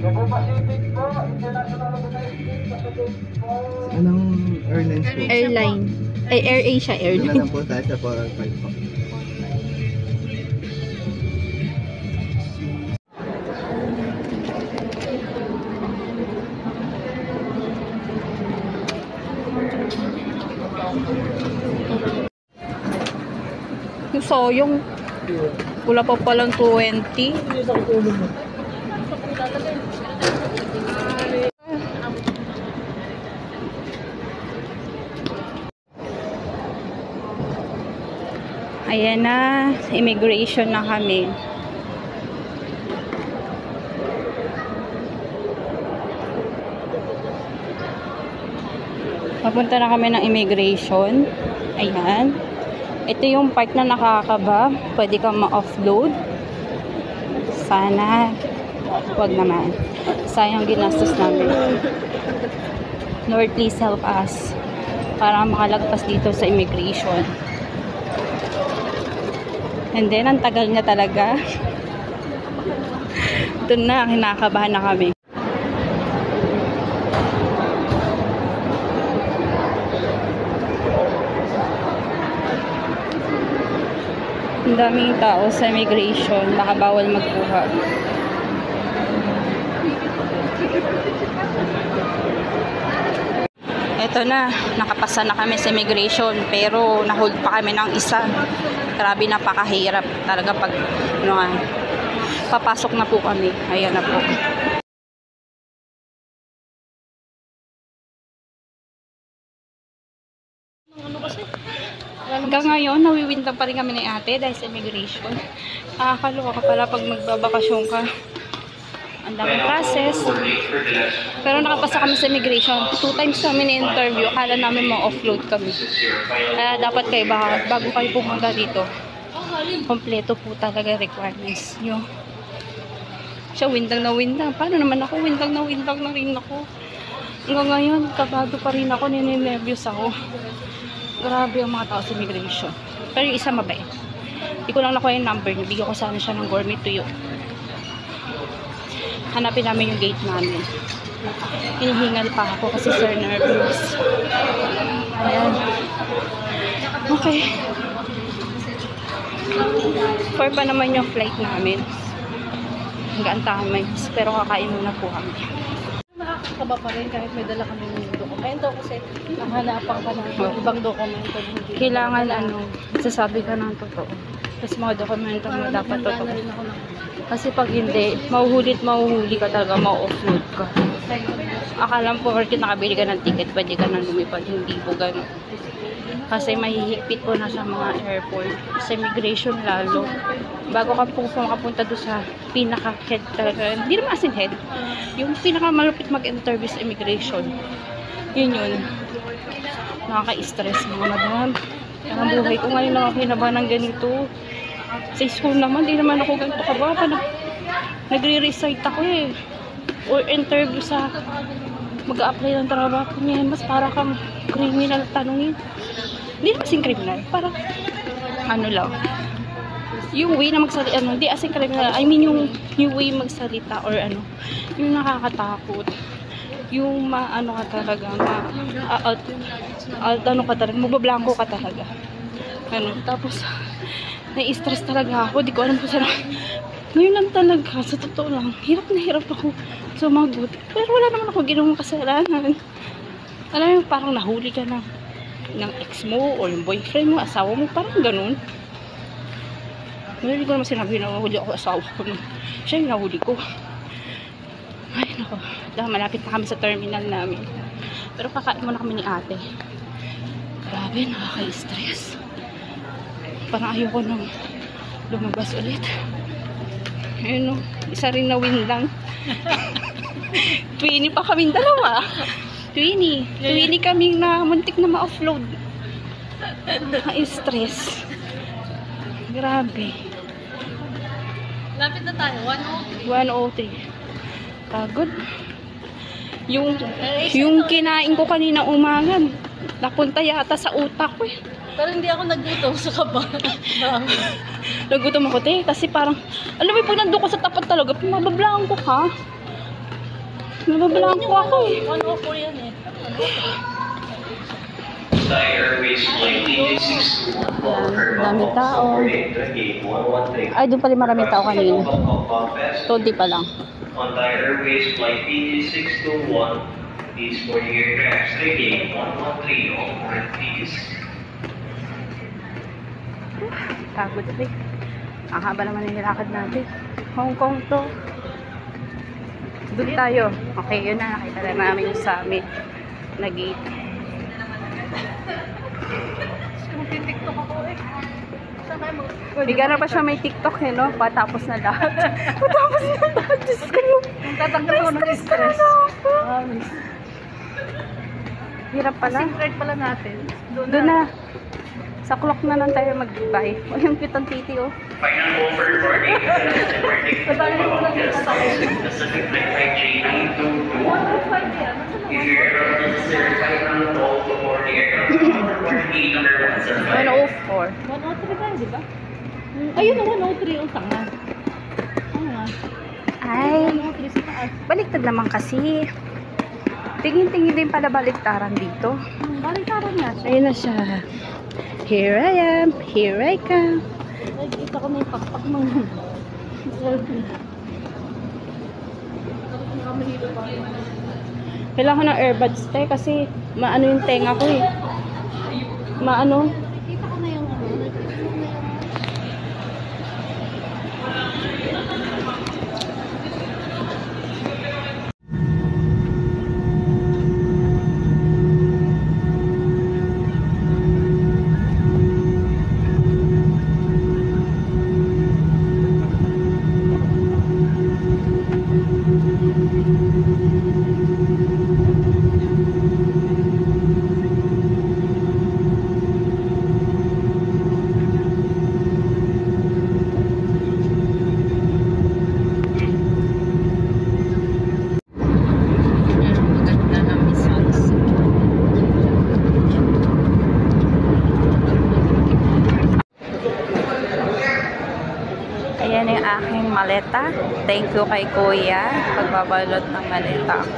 Anong airlines po? Airline. Ay, AirAsia Doon na Airline. lang po tayo sa 4 po. So, yung wala pa palang 20. Ayan na, immigration na kami. Papunta na kami ng immigration. Ayan. Ito yung part na nakakaba. Pwede kang ma-offload. Sana. Wag naman. Sayang ginastos namin. Lord, please help us. Para makalagpas dito sa immigration. And then, ang tagal niya talaga. Ito na, kinakabahan na kami. Ang daming tao sa immigration, baka bawal magkuha. Ito na, nakapasa na kami sa immigration, pero nahold pa kami ng isa. Grabe, napakahirap talaga pag papasok na po kami. Ayan na po. Hanggang ngayon, nawiwindang pa rin kami ni ate dahil sa immigration. Nakakaloka ka pala pag magbabakasyon ka. Ang daming process. Pero nakapasa kami sa immigration. 2 times kami ni-interview. Akala namin ma-offload kami. Kaya dapat kayo, bago kayo pumunta dito, kompleto po talaga requirements nyo. Siya, windang na windang. Paano naman ako? Windang na rin ako. Hanggang ngayon, kabado pa rin ako. Nininervyos ako. Grabe ang mga tao sa immigration. Pero yung isa mabait. Hindi ko lang nakuha yung number niya. Bigyan ko sana siya ng gourmet tuyo. Hanapin namin yung gate namin. Hinihingal pa ako kasi sir nervous. Ayan. Okay. 4 pa naman yung flight namin. Hanggang tamay. Pero kakain muna po kami. Nakakakaba pa rin kahit may dala kami ng dokumento kasi nakahanapan ka ng ibang dokumento. Kailangan sasabi ka ng totoo. Kasi mga dokumento mo dapat totoo. Kasi pag hindi, mahuhuli ka talaga, ma-offload ka. Akala po, porque nakabili ka ng ticket, pwede ka nang lumipad. Hindi po gano'n. Kasi mahihigpit po na sa mga airport. Sa immigration lalo. Bago ka po makapunta doon sa pinaka-head talaga. Hindi naman as in head. Yung pinaka-malupit mag-interview sa immigration. Yun. Nakaka-stress mga madam. Ang buhay ko ngayon lang ako hinabahan ng ganito. Sa school naman, di naman ako ganito kababa. Nagre-recite ako eh. Or interview sa mag-a-apply ng trabaho niya. Mas para kang criminal tanungin. Hindi naman kasing criminal. Para lang. Yung way na magsalita, hindi as in criminal. I mean yung way magsalita or yung nakakatakot. Yung ka talaga, ka talaga, magbablanko ka talaga. Tapos, nai-stress talaga ako. Di ko alam kung saan. Ngayon lang talaga, sa totoo lang, hirap na hirap ako sumagot. Pero wala naman ako ginawang kasalanan. Alam mo, parang nahuli ka ng ex mo, o yung boyfriend mo, asawa mo, parang ganun. Hindi ko naman sinabi na nahuli ako asawa ko. Siya yung nahuli ko. Ay, nako. Malapit na kami sa terminal namin. Pero kakain muna kami ni ate. Grabe, nakaka-stress. Parang ayoko nang lumabas ulit. Ayun, isa rin na win lang. 20 pa kaming dalawa. 20 kaming na muntik na ma-offload. Nakaka-stress. Grabe. Lapit na tayo, 103. Pagod. Yung kinain ko kanina umaga, napunta yata sa utak ko eh. Pero hindi ako nagutom sa kaba. Nagutom ako kasi parang, alam mo pag nandun ko sa tapat talaga, mabablaan ko ha. Nabablanko ako eh. 104 yan eh. Thai Airways Flight DG621 Dami tao. Ay, doon pala maraming tao kanina. Todi pa lang. On Thai Airways Flight DG621, these boarding aircraft, gate 113, all foreign please. Pagod rin. Ang haba naman yung nilakad natin. Hong Kong to. Doon tayo. Okay, yun na. Nakita na namin yung summit na gate. Mag-tiktok ako eh. Saan kayo Bigyan na pa siya may TikTok eh, no? Patapos na lahat. Patapos na lahat. Diyos ko. Tatanggal ko ng stress. Hirap pala. SIM card pala natin. Doon na. Sa clock na lang tayo mag-buy. O yung cute ang titi, oh. Final call for boarding. Pacific Flight J922. If your aircraft necessary final call for boarding aircraft number 800 104. 103 ba, di ba? Ayun, 103 yung tanga. Oo nga. Ay, 103 sa taas. baliktad naman kasi. Tingin-tingin din pala baliktaran dito. Baliktaran nga siya. Ayun na siya. Here I am. Here I come. Nakikita ko na yung pakpak ng selfie. Kailangan ko ng earbuds tayo kasi maano yung tenga ko eh. Maano? Nakikita ko na yung ano. Ayan yung aking maleta. Thank you kay Kuya. Pagbabalot ng maleta ko.